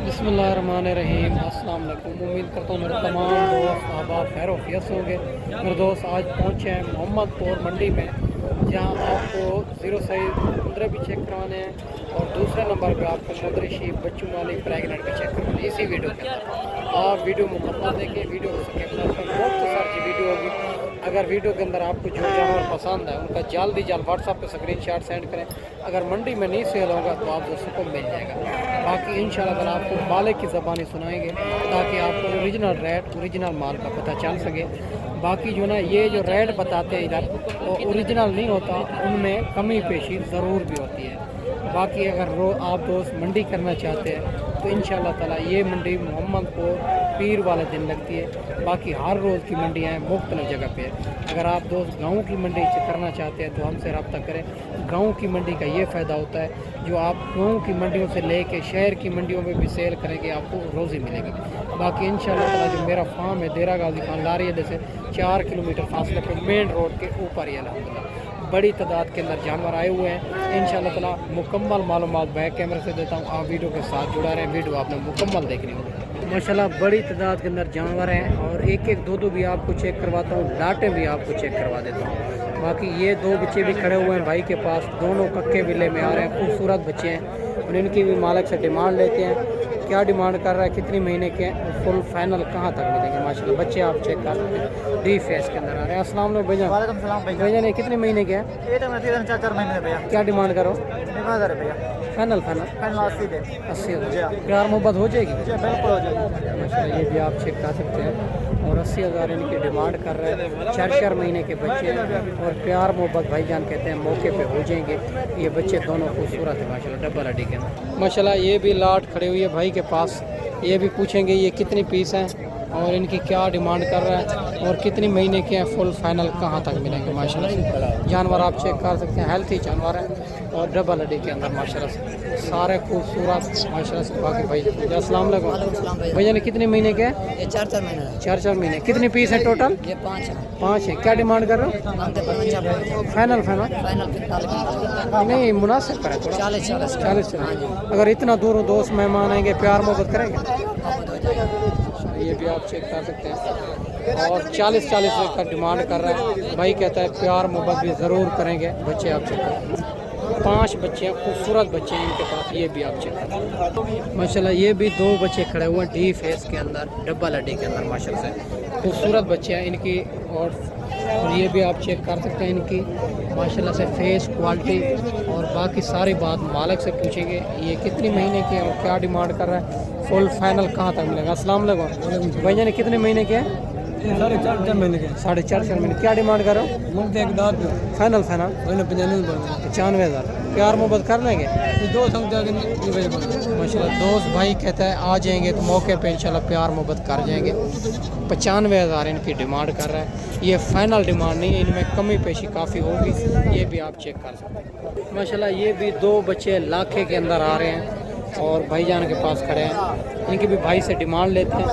बिस्मिल्लाहिर्रहमानिर्रहीम। अस्सलाम वालेकुम। उम्मीद करता हूँ मेरे तमाम दोस्त अहबाब खैर वफियत होंगे। मेरे दोस्त आज पहुँचे हैं मोहम्मदपुर मंडी में, जहाँ आपको 0 साइज 15 भी चेक करवाने हैं और दूसरे नंबर पे आपको मदरशी बच्चों वाली प्रेगनेंट भी चेक करवानी है। इसी वीडियो के अंदर आप वीडियो मुकम्मल देखें। वीडियो को मुख्तसर सी वीडियो होगी। अगर वीडियो के अंदर आपको जो जानवर पसंद है उनका जल्द व्हाट्सएप पे स्क्रीनशॉट सेंड करें। अगर मंडी में नहीं सेल होगा तो आप दोस्तों को मिल जाएगा। बाकी इंशाल्लाह ताला आपको मालिक की ज़बानी सुनाएंगे ताकि आपको ओरिजिनल रेट ओरिजिनल माल का पता चल सके। बाकी जो ना ये जो रेट बताते हैं इधर वो ओरिजिनल नहीं होता, उनमें कमी पेशी ज़रूर भी होती है। बाकी अगर आप दोस्त मंडी करना चाहते हैं तो इंशाल्लाह ताला ये मंडी मोहम्मदपुर पीर वाले दिन लगती है। बाकी हर रोज़ की मंडियाँ हैं मुख्तलिफ़ जगह पे। अगर आप दोस्त गाँव की मंडी करना चाहते हैं तो हमसे रब्ता करें। गाँव की मंडी का ये फ़ायदा होता है जो आप गाँव की मंडियों से लेके शहर की मंडियों में भी सेल करेंगे आपको रोज़ी मिलेगी। बाकी इंशाल्लाह ताला जो मेरा फार्म है देरा गाजी खान लारी अड्डे से 4 किलोमीटर फासले पर मेन रोड के ऊपर ही अल्हम्दुलिल्लाह बड़ी तादाद के अंदर जानवर आए हुए हैं। इंशाल्लाह ताला मुकम्मल मालूमात बैक कैमरे से देता हूँ। आप वीडियो के साथ जुड़ा रहें, वीडियो आपने मुकम्मल देखनी होगी। माशाल्लाह बड़ी तादाद के अंदर जानवर हैं और एक एक दो भी आपको चेक करवाता हूँ, लाटें भी आपको चेक करवा देता हूँ। बाकी ये 2 बच्चे भी खड़े हुए हैं भाई के पास, दोनों कक्के बिल्ले में आ रहे हैं, खूबसूरत बच्चे हैं और इनकी भी मालिक से डिमांड लेते हैं। क्या डिमांड कर रहा है, कितनी महीने के हैं, फुल फाइनल कहाँ तक मिलेंगे। माशाल्लाह बच्चे आप चेक कर सकते हैं, डी फेस के अंदर आ रहे हैं। अस्सलाम वालेकुम भैया। वालेकुम सलाम भैया। भैया ने कितने महीने के हैं? ये तो मैं 4 महीने भैया। क्या डिमांड करो? 1000 भैया। फाइनल फाइनल 80 दे। 80 जी हाँ। प्यार मोहब्बत हो जाएगी? जी बिल्कुल हो जाएगी। माशाल्लाह ये भी आप चेक कर सकते हैं और 80,000 इनकी डिमांड कर रहे हैं। 4 महीने के बच्चे हैं और प्यार मोहब्बत भाईजान कहते हैं मौके पे हो जाएंगे। ये बच्चे दोनों खूबसूरत हैं माशाल्लाह, डबल हड्डी के अंदर। माशाल्लाह ये भी लाट खड़ी हुई है भाई के पास। ये भी पूछेंगे ये कितनी पीस हैं और इनकी क्या डिमांड कर रहा है और कितनी महीने के हैं, फुल फाइनल कहाँ तक मिलेंगे। माशाल्लाह से जानवर आप चेक कर सकते हैं, हेल्थी जानवर हैं और डबल हड्डी के अंदर माशाल्लाह से सारे खूबसूरत माशाल्लाह से। बाकी भाई अस्सलाम वालेकुम। भैया ने कितने महीने के हैं? ये 4 महीने। 4 महीने। कितनी पीस है टोटल? ये 5 है। 5 है। क्या डिमांड कर रहे हो? फाइनल फाइनल नहीं मुनासिब करें थोड़ा। 40 अगर इतना दूर दोस्त मेहमान आएंगे प्यार मोहब्बत करेंगे। ये भी आप चेक कर सकते हैं और 40 का डिमांड कर रहा है भाई, कहता है प्यार मोहब्बत भी ज़रूर करेंगे। बच्चे आप चेक करें, 5 बच्चे हैं, खूबसूरत बच्चे हैं इनके पास। ये भी आप चेक करें माशाल्लाह। ये भी 2 बच्चे खड़े हुए हैं डी फेस के अंदर, डबल हड्डी के अंदर माशाल्लाह से खूबसूरत बच्चे हैं इनकी। और ये भी आप चेक कर सकते हैं इनकी माशाल्लाह से फेस क्वालिटी और बाकी सारी बात मालिक से पूछेंगे ये कितनी महीने के हैं और क्या डिमांड कर रहा है, फुल फाइनल कहाँ तक मिलेगा। अस्सलाम वालेकुम। भैया ने कितने महीने के हैं? 4.5 महीने के। 4.5 महीने। क्या डिमांड करो? फाइनल 95,000। प्यार मोहब्बत कर लेंगे माशाल्लाह। दोस्त भाई कहता है आ जाएंगे तो मौके पे इंशाल्लाह प्यार मोहब्बत कर जाएंगे। 95,000 इनकी डिमांड कर रहा है। ये फाइनल डिमांड नहीं है, इनमें कमी पेशी काफ़ी होगी। ये भी आप चेक कर सकते हैं माशाल्लाह। ये भी 2 बच्चे लाखे के अंदर आ रहे हैं और भाईजान के पास खड़े हैं, इनकी भी भाई से डिमांड लेते हैं।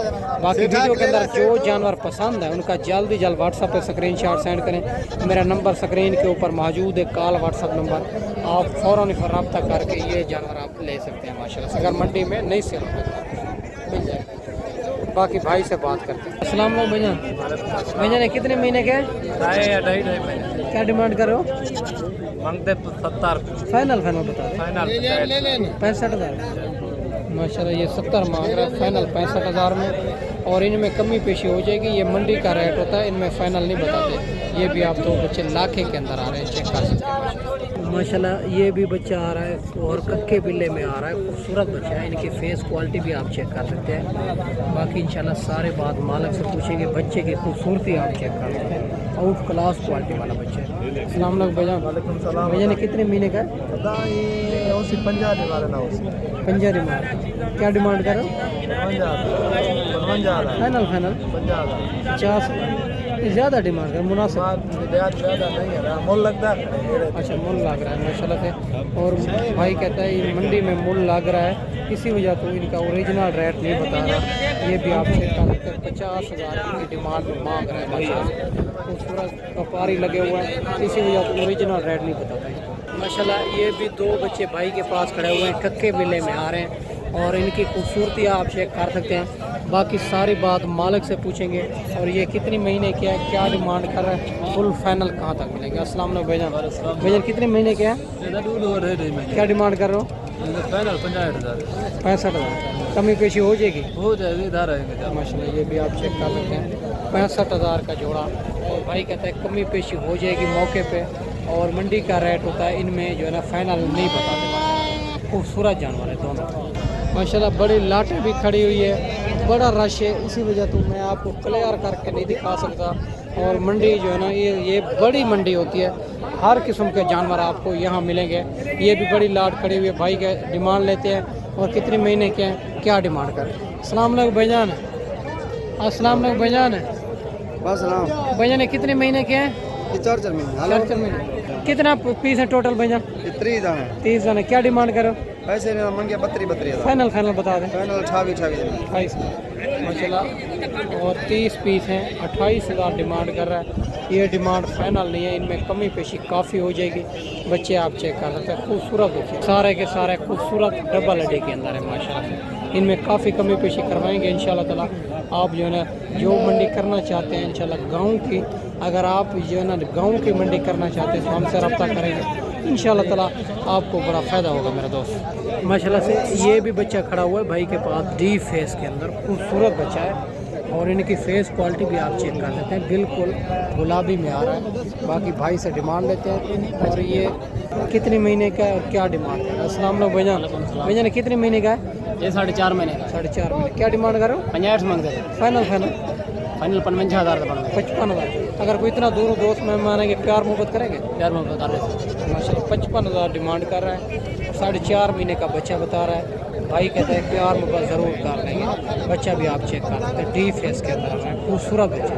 बाकी वीडियो के अंदर जो जानवर पसंद है उनका जल्द व्हाट्सएप पे स्क्रीनशॉट सेंड करें। मेरा नंबर स्क्रीन के ऊपर मौजूद है, कॉल व्हाट्सएप नंबर। आप फ़ौरन रब्ता करके ये जानवर आप ले सकते हैं माशाल्लाह से। अगर मंडी में नहीं सेल होगा मिल जाएगा। बाकी भाई से बात करते हैं। अस्सलाम वालेकुम भैया। भैया ने कितने महीने के? 2.5 महीने। क्या डिमांड करो? मांगते 70। फाइनल बता दो। फाइनल 65,000 माशाल्लाह। ये 70 मांग रहा है, फाइनल 65,000 में और इनमें कमी पेशी हो जाएगी। ये मंडी का रेट होता है, इनमें फाइनल नहीं बताते। ये भी आप 2 बच्चे लाखे के अंदर आ रहे हैं, चेक कर सकते हैं माशाल्लाह। ये भी बच्चा आ रहा है और कक्के बिल्ले में आ रहा है, खूबसूरत बच्चा है। इनकी फेस क्वालिटी भी आप चेक कर सकते हैं। बाकी इंशाल्लाह सारे बात मालिक से पूछेंगे। बच्चे की खूबसूरती आप चेक कर सकते हैं, आउट क्लास क्वालिटी वाला बच्चा है। अस्सलाम वालेकुम भैया। वालेकुम सलाम। भैया ने कितने महीने का? ये उसी 50 वाला ना उसी 50 डिमांड। क्या डिमांड करो? 55 फाइनल 50,000। ज़्यादा डिमांड कर मुनासिब। ज़्यादा नहीं है, मोल लगता है। अच्छा मोल लग रहा है माशाल्लाह से। और भाई कहता है ये मंडी में मोल लग रहा है, इसी वजह तो इनका ओरिजिनल रेट नहीं बता रहा। ये भी आप चेक कर सकते हैं, 50,000 की डिमांड मांग रहा है माशाल्लाह। खूबसूरत व्यापारी लगे हुए हैं, इसी वजह से ओरिजिनल रेट नहीं बताता माशाल्लाह। ये भी 2 बच्चे भाई के पास खड़े हुए हैं, कक्के बिल्ले में आ रहे हैं اور ان کی خوبصورتی آپ چیک کر سکتے ہیں. باقی ساری بات مالک سے پوچھیں گے. اور یہ کتنی مہینے کیا ہے, کیا ڈیمانڈ کر رہا ہے, فل فائنل کہاں تک ملے گا. السلام علیکم بھائی جان. بھائی جان کتنے مہینے کے ہیں, کیا ڈیمانڈ کر رہے ہو؟ فائنل 65,000 65,000. کمی پیشی ہو جائے گی ہو جائے گی, ادھر آئیں گے. ماشاء اللہ. یہ بھی آپ چیک کر سکتے ہیں 65,000 کا جوڑا. اور بھائی کہتا ہے کمی پیشی ہو جائے گی موقع پہ. اور منڈی کا ریٹ ہوتا ہے ان میں جو ہے نا فائنل نہیں بتاتے. خوبصورت جانور ہے دونوں ماشاءاللہ. بڑی لاٹیں بھی کھڑی ہوئی ہے, بڑا رش ہے, اسی وجہ تو میں آپ کو کلیئر کر کے نہیں دکھا سکتا. اور منڈی جو ہے نا یہ بڑی منڈی ہوتی ہے, ہر قسم کے جانور آپ کو یہاں ملیں گے. یہ بھی بڑی لاٹ کھڑی ہوئی ہے. بھائی کے ڈیمانڈ لیتے ہیں اور کتنے مہینے کے ہیں, کیا ڈیمانڈ کریں. السلام علیکم بھائی جان. السلام علیکم بھائی جان. بس سلام. بھائی جان کتنے مہینے کے ہیں؟ 4 مہینے. 4 مہینے. کتنا پیس ہے ٹوٹل بھائی جان؟ 30 دانے. 30 دانے. کیا ڈیمانڈ کرو؟ پیسے من کے 32 فائنل بتا دیں. فائنل 28 28 ماشاء اللہ. اور 30 پیس ہیں, 28,000 ڈیمانڈ کر رہا ہے. یہ ڈیمانڈ فائنل نہیں ہے, ان میں کمی پیشی کافی ہو جائے گی. بچے آپ چیک کر سکتے ہیں, خوبصورت بچے سارے کے سارے خوبصورت ڈبل ہڈی کے اندر ہے ماشاء اللہ سے. ان میں کافی کمی پیشی کروائیں گے انشاءاللہ تعالیٰ. آپ جو ہے نا جو منڈی کرنا چاہتے ہیں انشاءاللہ گاؤں کی, اگر آپ جو ہے نا گاؤں کی منڈی کرنا چاہتے ہیں تو ہم سے رابطہ کریں گے انشاءاللہ تعالیٰ. آپ کو بڑا فائدہ ہوگا میرا دوست. ماشاءاللہ سے یہ بھی بچہ کھڑا ہوا ہے بھائی کے پاس, ڈی فیس کے اندر خوبصورت بچہ ہے. اور ان کی فیس کوالٹی بھی آپ چیک کر سکتے ہیں, بالکل گلابی میں آ رہا ہے. باقی بھائی سے ڈیمانڈ لیتے ہیں. اور یہ کتنے مہینے کا ہے اور کیا ڈیمانڈ ہے؟ السلام علیکم بھائی جان. بھائی جان کتنے مہینے کا ہے؟ یہ 4.5 مہینے. 4.5 مہینے. کیا ڈیمانڈ کرو؟ 65 مانگتے ہیں. فائنل فائنل 55,000 کا بنتا ہے. 55,000. اگر کوئی اتنا دور دوست مہمان آئیں گے پیار محبت کریں گے؟ پیار میں بتا رہے ہیں. ماشاء اللہ 55,000 ڈیمانڈ کر رہا ہے. 4.5 مہینے کا بچہ بتا رہا ہے. بھائی کہتا ہے پیار محبت ضرور کر لیں گے. بچہ بھی آپ چیک کر سکتے ہیں, ڈی فیس کے اندر ہے, خوبصورت بچہ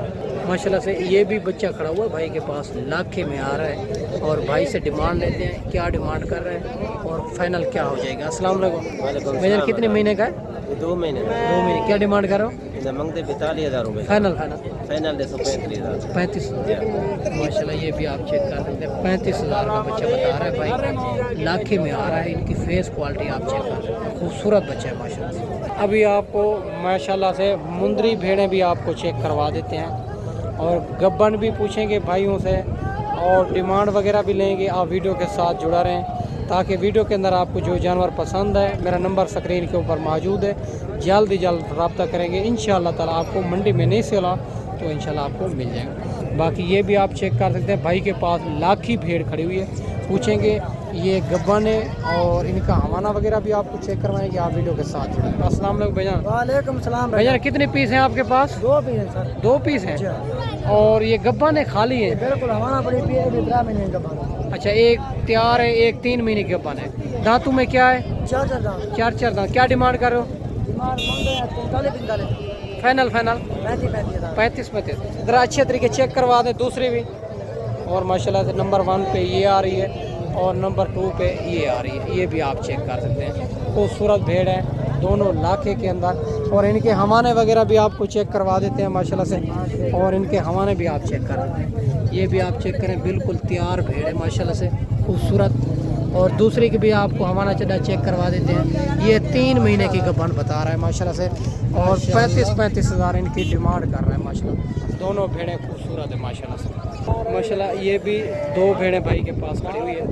ماشاءاللہ سے. یہ بھی بچہ کھڑا ہوا ہے بھائی کے پاس, لاکھے میں آ رہا ہے. اور بھائی سے ڈیمانڈ لیتے ہیں, کیا ڈیمانڈ کر رہے ہیں اور فائنل کیا ہو جائے گا. السلام علیکم. بھائی جان کتنے مہینے کا ہے؟ 2 مہینے. 2 مہینے. کیا ڈیمانڈ کرو؟ مانگتے 42,000 روپے. Final final 35,000. 35,000 ماشاء اللہ. یہ بھی آپ چیک کر سکتے ہیں, 35,000 کا بچہ بتا رہا ہے بھائی, لاکھے میں آ رہا ہے. ان کی فیس کوالٹی آپ چیک کر سکتے ہیں, خوبصورت بچہ ہے ماشاء اللہ سے. ابھی آپ کو ماشاء اللہ سے مندری بھیڑیں بھی آپ کو چیک کروا دیتے ہیں. اور گبن بھی پوچھیں گے بھائیوں سے, اور ڈیمانڈ وغیرہ بھی لیں گے. آپ ویڈیو کے ساتھ جڑا رہیں تاکہ ویڈیو کے اندر آپ کو جو جانور پسند ہے, میرا نمبر اسکرین کے اوپر موجود ہے, جلد رابطہ کریں گے انشاءاللہ تعالیٰ. آپ کو منڈی میں نہیں سلا تو انشاءاللہ آپ کو مل جائے گا. باقی یہ بھی آپ چیک کر سکتے ہیں, بھائی کے پاس لاکھی بھیڑ کھڑی ہوئی ہے. پوچھیں گے یہ گبن ہے, اور ان کا حوالہ وغیرہ بھی آپ کو چیک کروائیں گے. آپ ویڈیو کے ساتھ جڑیں. السلام علیکم بھائی جان. وعلیکم السلام. بھائی جان کتنے پیس ہیں آپ کے پاس؟ 2 پیس ہیں سر. 2 پیس ہیں. اور یہ گبن ہے خالی ہے؟ بالکل ہمارا بڑی پی ہے 13 مہینے کا بنا. اچھا, ایک تیار ہے, ایک 3 مہینے کی گبن ہے. دانتوں میں کیا ہے؟ 4 دان. 4 دانت. کیا ڈیمانڈ کرو؟ ڈیمانڈ مانگتے ہیں 45. فائنل 35. 35. ذرا اچھے طریقے چیک کروا دیں دوسری بھی. اور ماشاءاللہ سے نمبر 1 پہ یہ آ رہی ہے اور نمبر 2 پہ یہ آ رہی ہے. یہ بھی آپ چیک کر سکتے ہیں, خوبصورت بھیڑ ہے دونوں لاکھے کے اندر. اور ان کے حوانے وغیرہ بھی آپ کو چیک کروا دیتے ہیں ماشاءاللہ سے. اور ان کے حوانے بھی آپ چیک کر سکتے ہیں. یہ بھی آپ چیک کریں, بالکل تیار بھیڑ ہے ماشاءاللہ سے, خوبصورت. اور دوسری کی بھی آپ کو حوالہ چڈا چیک کروا دیتے ہیں. یہ 3 مہینے کی گبن بتا رہا ہے ماشاءاللہ سے. اور 35,000 ان کی ڈیمانڈ کر رہا ہے ماشاءاللہ. دونوں بھیڑیں خوبصورت ہیں ماشاءاللہ سے. ماشاءاللہ یہ بھی 2 بھیڑیں بھائی کے پاس کھڑی ہوئی ہے,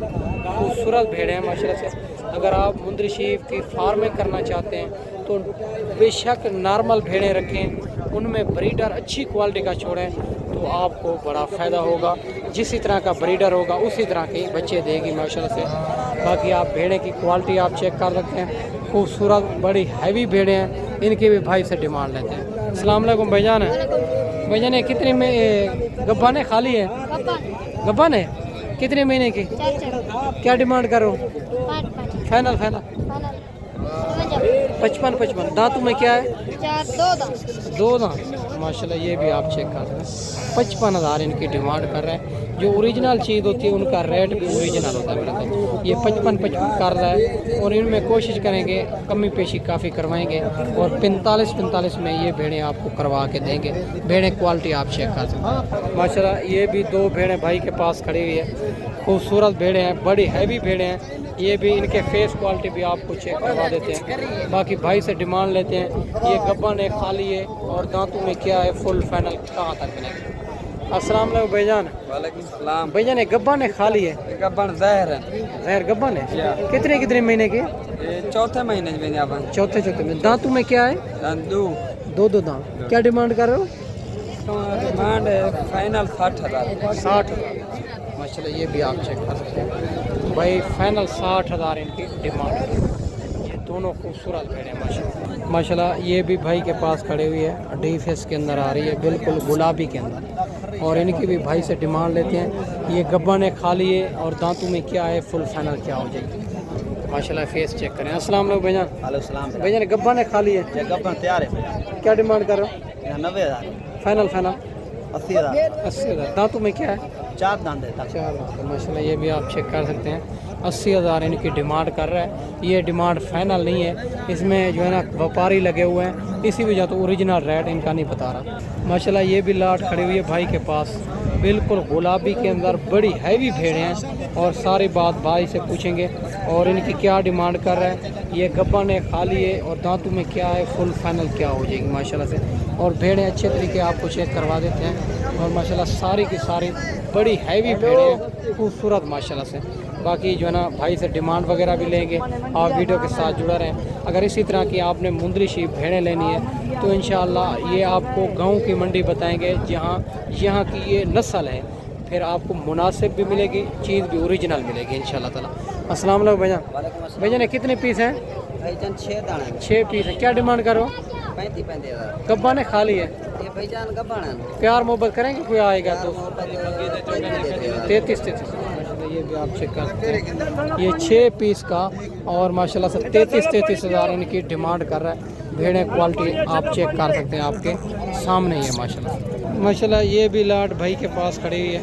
خوبصورت بھیڑیں ہیں ماشاءاللہ سے. اگر آپ مندری شریف کی فارمنگ کرنا چاہتے ہیں تو بے شک نارمل بھیڑیں رکھیں, ان میں بریڈر اچھی کوالٹی کا چھوڑیں تو آپ کو بڑا فائدہ ہوگا. جسی طرح کا بریڈر ہوگا اسی طرح کے بچے دے گی ماشاءاللہ سے. باقی آپ بھیڑیں کی کوالٹی آپ چیک کر سکتے ہیں, خوبصورت بڑی ہیوی بھیڑیں ہیں. ان کی بھی بھائی سے ڈیمانڈ لیتے ہیں. السلام علیکم بھائی جان. بھائی جان کتنے میں گبن ہے خالی ہے؟ گبن ہے. کتنے مہینے کی؟ کیا ڈیمانڈ کرو؟ فائنل 55. دانتوں میں کیا ہے؟ 2 دانت. ماشاءاللہ یہ بھی آپ چیک کر رہے ہیں. 55,000 ان کی ڈیمانڈ کر رہے ہیں. جو اوریجنل چیز ہوتی ہے ان کا ریٹ بھی اوریجنل ہوتا ہے میرا تو. یہ 55 کر رہا ہے. اور ان میں کوشش کریں گے کمی پیشی کافی کروائیں گے. اور 45 میں یہ بھیڑیں آپ کو کروا کے دیں گے. بھیڑیں کوالٹی آپ چیک کر سکتے ہیں ماشاءاللہ. یہ بھی 2 بھیڑیں بھائی کے پاس کھڑی ہوئی ہے, خوبصورت بھیڑیں ہیں, بڑی ہیوی بھیڑیں ہیں. ये भी इनके फेस क्वालिटी भी आपको चेक करवा देते हैं। बाकी भाई से डिमांड लेते हैं। ये गब्बन है, खाली है और दांतों में क्या है, फुल फाइनल कहाँ तक मिलेगा। अस्सलाम वालेकुम भाईजान। वालेकुम सलाम। भाईजान ये गब्बन है, खाली है? गब्बन ज़हर है। जहर गब्बन है। कितने महीने के? ये चौथे महीने में अपन। चौथे में। दांतों में क्या है? दो दांत। क्या डिमांड कर रहे हो? डिमांड है फाइनल 60,000। 60,000 माशाल्लाह। ये भी आप चेक कर सकते हैं भाई, फाइनल 60,000 इनकी डिमांड। ये दोनों खूबसूरत भेड़ हैं माशाल्लाह। ये भी भाई के पास खड़े हुई है, डी फेस के अंदर आ रही है, बिल्कुल गुलाबी के अंदर। और इनकी भी भाई से डिमांड लेते हैं। ये गब्बन है, खाली है और दांतों में क्या है, फुल फाइनल क्या हो जाएगी माशाल्लाह। फेस चेक करें। अस्सलाम वालेकुम भाईजान। वालेकुम सलाम। भाईजान गब्बन है, खाली है? ये गब्बन तैयार है। क्या डिमांड कर रहे हो? 90,000। फाइनल 80,000। 80,000। दांतों में क्या है? 4 दांत है तक। 4 दांत माशाल्लाह। ये भी आप चेक कर सकते हैं। 80,000 इनकी डिमांड कर रहा है। ये डिमांड फाइनल नहीं है, इसमें जो है ना व्यापारी लगे हुए हैं, इसी वजह तो ओरिजिनल रेट इनका नहीं बता रहा माशाल्लाह। ये भी लाट खड़ी हुई है भाई के पास, बिल्कुल गुलाबी के अंदर, बड़ी हैवी भेड़ें हैं। और सारी बात भाई से पूछेंगे और इनकी क्या डिमांड कर रहा है। ये गब्बन है, खाली है और दांतों में क्या है, फुल फाइनल क्या हो जाएगी माशाल्लाह से। और भेड़ें अच्छे तरीके आपको चेक करवा देते हैं। और माशाल्लाह सारी की सारी बड़ी हैवी भेड़ें हैं, खूबसूरत माशाल्लाह से। बाकी जो है ना भाई से डिमांड वगैरह भी लेंगे। आप वीडियो के साथ जुड़ा रहें। अगर इसी तरह की आपने मुंदरी शीप भेड़ें लेनी है तो इंशाअल्लाह ये आपको गांव की मंडी बताएंगे जहां यहाँ की ये नस्ल है। फिर आपको मुनासिब भी मिलेगी, चीज़ भी ओरिजिनल मिलेगी इंशाअल्लाह ताला। अस्सलाम वालेकुम भाईजान। भाईजान ये कितने पीस हैं? भाईजान 6 दाने। 6 पीस है। क्या डिमांड करो? 35,000। गब्बन है, खाली है? ये भाईजान गब्बन है। प्यार मोहब्बत करेंगे, कोई आएगा तो? 33। ये भी आप चेक कर सकते हैं। ये 6 पीस का और माशाल्लाह से 33,000 इनकी डिमांड कर रहा है। भेड़ें क्वालिटी आप चेक कर सकते हैं, आपके सामने ही है माशाल्लाह। ये भी लाट भाई के पास खड़ी हुई है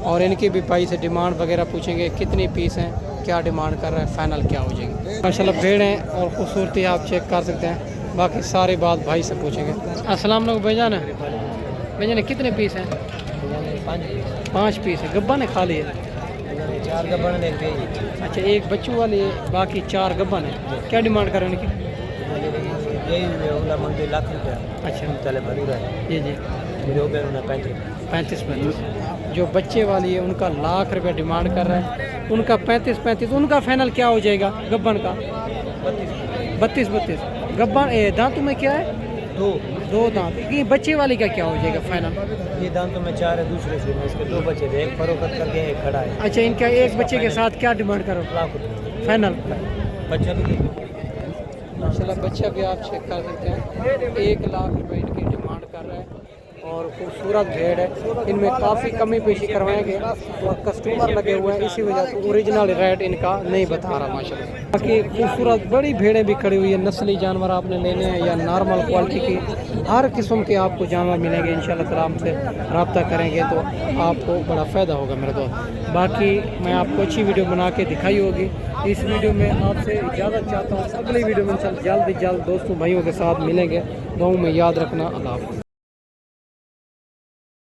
और इनकी भी भाई से डिमांड वगैरह पूछेंगे, कितनी पीस हैं, क्या डिमांड कर रहा है, फाइनल क्या हो जाएगी माशाल्लाह। भेड़ें और खूबसूरती आप चेक कर सकते हैं। बाकी सारी बात भाई से पूछेंगे। अस्सलाम वालेकुम भाईजान। भाईजान कितने पीस हैं? 5 पीस है। गब्बन है, खाली है? 4 गब्बन है। अच्छा, एक बच्चों वाली है, बाकी 4 गब्बन है। क्या डिमांड कर रहे हैं इनकी? यही लाख रुपया। अच्छा, चले भरूरा है। जी 35। जो बच्चे वाली है उनका लाख रुपये डिमांड कर रहा है, उनका 35। उनका फाइनल क्या हो जाएगा गब्बन का? 32। गब्बन दांतों में क्या है? 2 दांत। ये बच्चे वाली का क्या हो जाएगा फाइनल? ये दांतों में 4 है, दूसरे से इसके 2 बच्चे थे, एक फरोख्त करके एक खड़ा है। अच्छा, इनका एक बच्चे के साथ क्या डिमांड करो? लाख रुपये फाइनल। बच्चा भी माशाल्लाह बच्चा भी आप चेक कर सकते हैं। 1 लाख रुपए इनकी डिमांड कर रहा है और खूबसूरत भेड़ है। इनमें काफ़ी कमी पेशी करवाएंगे और कस्टमर लगे हुए हैं, इसी वजह से ओरिजिनल रेट इनका नहीं बता रहा माशाल्लाह। बाकी खूबसूरत बड़ी भेड़ें भी खड़ी हुई है। नस्ली जानवर आपने लेने हैं या नॉर्मल क्वालिटी की, हर किस्म के आपको जानवर मिलेंगे इंशाल्लाह ताला। हमसे रब्ता करेंगे तो आपको बड़ा फ़ायदा होगा मेरे दोस्त। बाकी मैं आपको अच्छी वीडियो बना के दिखाई होगी। इस वीडियो में आपसे इजाज़त चाहता हूँ। अगली वीडियो में जल्द दोस्तों भाइयों के साथ मिलेंगे। दुआओं में याद रखना। अल्लाह हाफ़िज़।